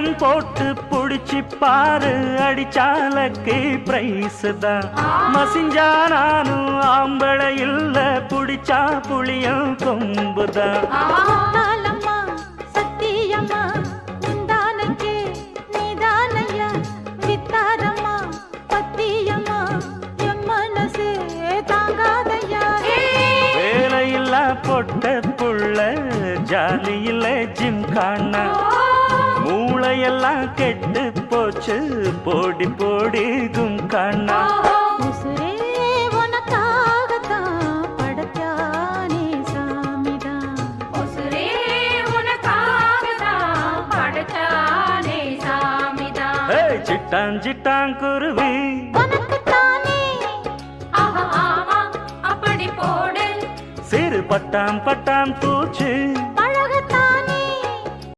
கண் போட்டு புடிச்சு பாரு, அடிச்சாலக்கு பிரைஸ் தான். மசிஞ்சா நானும் ஆம்பளை இல்ல, புடிச்சா புளியும் கொம்புதான். சத்தியம்மா உண்டானக்கே நீதானையா, வித்தாரம்மா பத்தியம்மா என் மனசே தாங்காதையா. வேலையில்லா பொட்ட புள்ள, ஜாலியில ஜிம் காணா, மூளையெல்லாம் கெட்டு போச்சு, போடி போடி கும் காணா. உசுரே உனக்காகத்தான் படைச்சானே சாமிதான், உசுரே உனக்காகத்தான் படைச்சானே சாமிதான். சிட்டான் சிட்டான் குருவி உனக்குத்தானே, ஆஹா ஆமா அப்படி போடு. சிறு பட்டாம் பட்டாம் பூச்சு